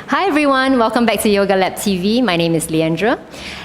Hi everyone, welcome back to Yoga Lab TV. My name is Leandra,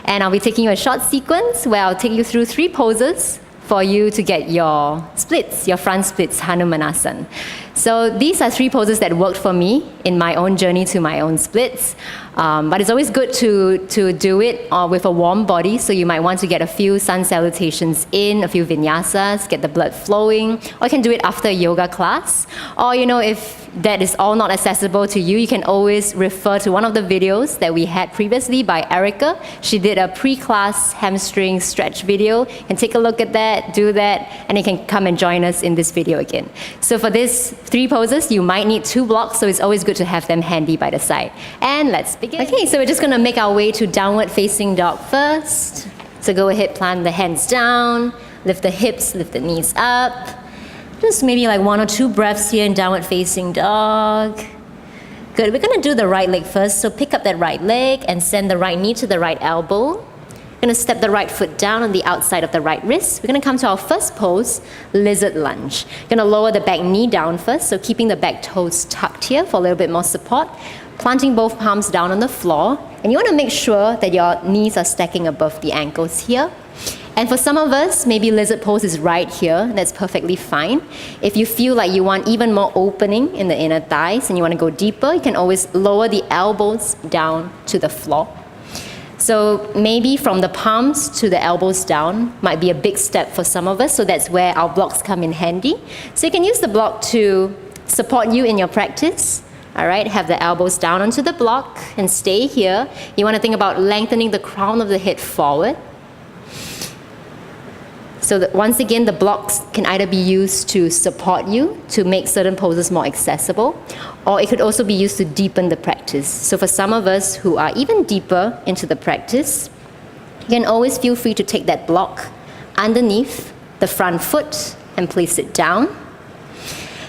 and I'll be taking you a short sequence where I'll take you through 3 poses for you to get your splits, your front splits, Hanumanasana. So these are 3 poses that worked for me in my own journey to my own splits. But it's always good to do it with a warm body, so you might want to get a few sun salutations in, a few vinyasas, get the blood flowing, or you can do it after a yoga class. Or if that is all not accessible to you, you can always refer to one of the videos that we had previously by Erica. She did a pre-class hamstring stretch video. You can take a look at that, do that, and you can come and join us in this video again. So for these 3 poses, you might need 2 blocks, so it's always good to have them handy by the side. And let's begin. Okay, so we're just gonna make our way to downward facing dog first. So go ahead, plant the hands down, lift the hips, lift the knees up. Just maybe like 1 or 2 breaths here in downward facing dog. Good, we're gonna do the right leg first, so pick up that right leg and send the right knee to the right elbow. We're gonna step the right foot down on the outside of the right wrist. We're gonna come to our first pose, lizard lunge. We're gonna lower the back knee down first, so keeping the back toes tucked here for a little bit more support. Planting both palms down on the floor, and you wanna make sure that your knees are stacking above the ankles here. And for some of us, maybe lizard pose is right here. That's perfectly fine. If you feel like you want even more opening in the inner thighs and you want to go deeper, you can always lower the elbows down to the floor. So maybe from the palms to the elbows down might be a big step for some of us, so that's where our blocks come in handy. So you can use the block to support you in your practice. All right, have the elbows down onto the block and stay here. You want to think about lengthening the crown of the head forward. So that once again, the blocks can either be used to support you, to make certain poses more accessible, or it could also be used to deepen the practice. So for some of us who are even deeper into the practice, you can always feel free to take that block underneath the front foot and place it down.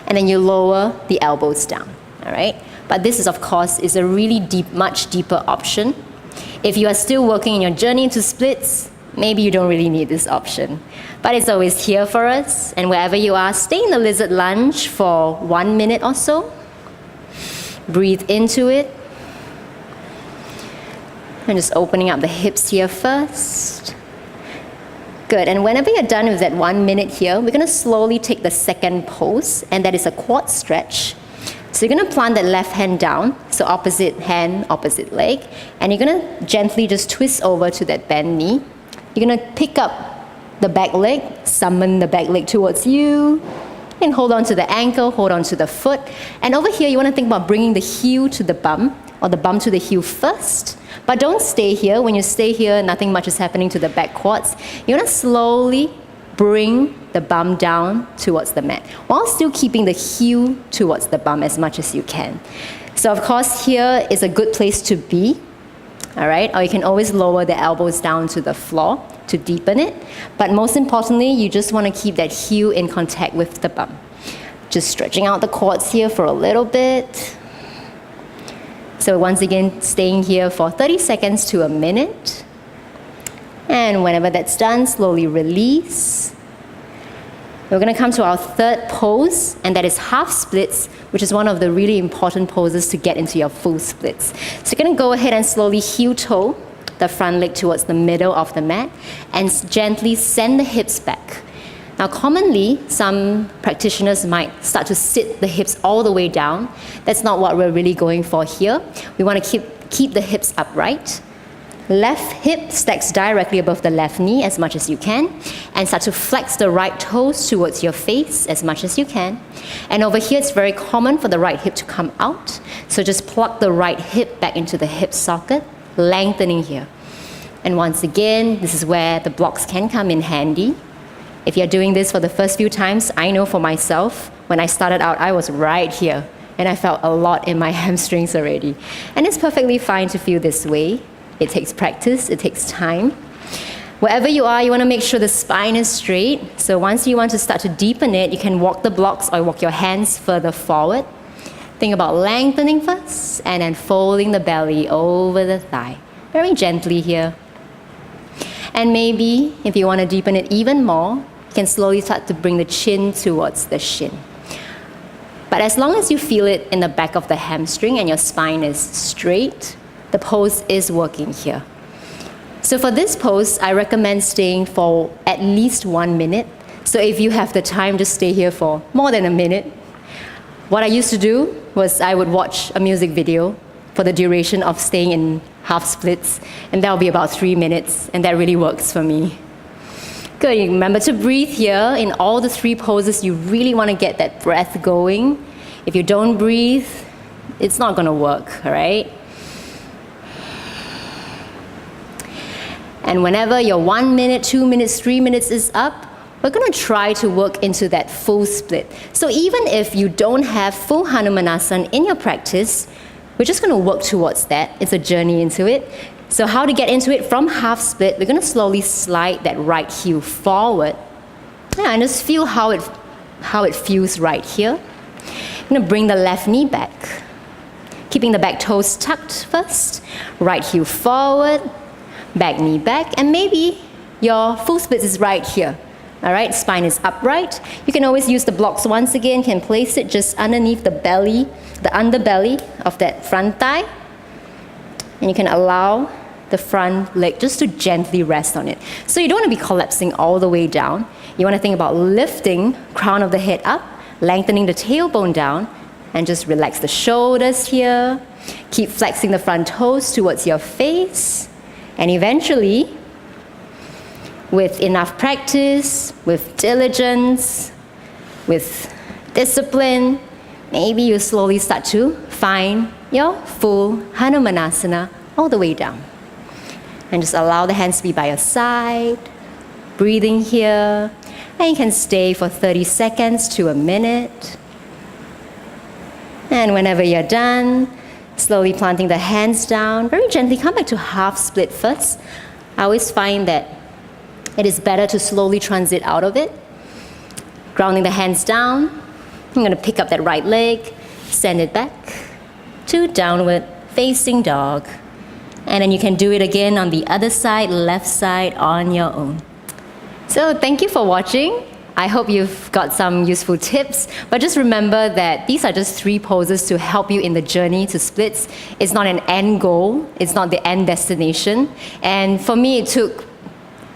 And then you lower the elbows down, all right? But this is, of course, is a really deep, much deeper option. If you are still working in your journey into splits, maybe you don't really need this option. But it's always here for us, and wherever you are, stay in the lizard lunge for 1 minute or so. Breathe into it. And just opening up the hips here first. Good, and whenever you're done with that 1 minute here, we're gonna slowly take the second pose, and that is a quad stretch. So you're gonna plant that left hand down, so opposite hand, opposite leg, and you're gonna gently just twist over to that bent knee. You're gonna pick up the back leg, summon the back leg towards you, and hold on to the ankle, hold on to the foot. And over here, you wanna think about bringing the heel to the bum, or the bum to the heel first. But don't stay here. When you stay here, nothing much is happening to the back quads. You wanna slowly bring the bum down towards the mat, while still keeping the heel towards the bum as much as you can. So of course, here is a good place to be. All right, or you can always lower the elbows down to the floor to deepen it. But most importantly, you just want to keep that heel in contact with the bum. Just stretching out the quads here for a little bit. So once again, staying here for 30 seconds to a minute. And whenever that's done, slowly release. We're going to come to our third pose, and that is half splits, which is one of the really important poses to get into your full splits. So you're going to go ahead and slowly heel toe the front leg towards the middle of the mat and gently send the hips back. Now commonly, some practitioners might start to sit the hips all the way down. That's not what we're really going for here. We want to keep the hips upright. Left hip stacks directly above the left knee as much as you can, and start to flex the right toes towards your face as much as you can. And over here, it's very common for the right hip to come out, so just plug the right hip back into the hip socket, lengthening here. And once again, this is where the blocks can come in handy. If you're doing this for the first few times, I know for myself, when I started out, I was right here, and I felt a lot in my hamstrings already. And it's perfectly fine to feel this way. It takes practice, it takes time. Wherever you are, you want to make sure the spine is straight. So once you want to start to deepen it, you can walk the blocks or walk your hands further forward. Think about lengthening first, and then folding the belly over the thigh. Very gently here. And maybe, if you want to deepen it even more, you can slowly start to bring the chin towards the shin. But as long as you feel it in the back of the hamstring and your spine is straight, the pose is working here. So for this pose, I recommend staying for at least 1 minute. So if you have the time to stay here for more than a minute, what I used to do was I would watch a music video for the duration of staying in half splits, and that will be about 3 minutes, and that really works for me. Good, remember to breathe here. In all the 3 poses, you really want to get that breath going. If you don't breathe, it's not going to work, all right? And whenever your 1 minute, 2 minutes, 3 minutes is up, we're going to try to work into that full split. So even if you don't have full Hanumanasana in your practice, we're just going to work towards that. It's a journey into it. So how to get into it from half split, we're going to slowly slide that right heel forward. Yeah, and just feel how it feels right here. I'm going to bring the left knee back. Keeping the back toes tucked first. Right heel forward, back knee back, and maybe your full split is right here. All right, spine is upright. You can always use the blocks once again, can place it just underneath the belly, the underbelly of that front thigh. And you can allow the front leg just to gently rest on it. So you don't want to be collapsing all the way down. You want to think about lifting crown of the head up, lengthening the tailbone down, and just relax the shoulders here. Keep flexing the front toes towards your face. And eventually, with enough practice, with diligence, with discipline, maybe you slowly start to find your full Hanumanasana all the way down. And just allow the hands to be by your side, breathing here. And you can stay for 30 seconds to a minute. And whenever you're done, slowly planting the hands down, very gently come back to half split first. I always find that it is better to slowly transit out of it. Grounding the hands down. I'm going to pick up that right leg, send it back to downward facing dog. And then you can do it again on the other side, left side on your own. So thank you for watching. I hope you've got some useful tips, but just remember that these are just 3 poses to help you in the journey to splits. It's not an end goal, it's not the end destination. And for me, it took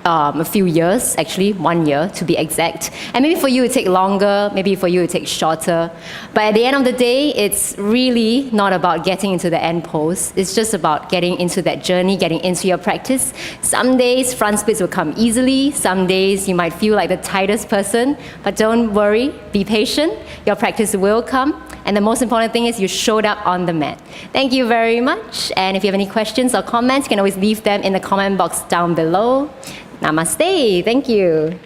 a few years, actually 1 year to be exact. And maybe for you it take longer, maybe for you it takes shorter. But at the end of the day, it's really not about getting into the end pose. It's just about getting into that journey, getting into your practice. Some days front splits will come easily. Some days you might feel like the tightest person, but don't worry, be patient. Your practice will come. And the most important thing is you showed up on the mat. Thank you very much. And if you have any questions or comments, you can always leave them in the comment box down below. Namaste. Thank you.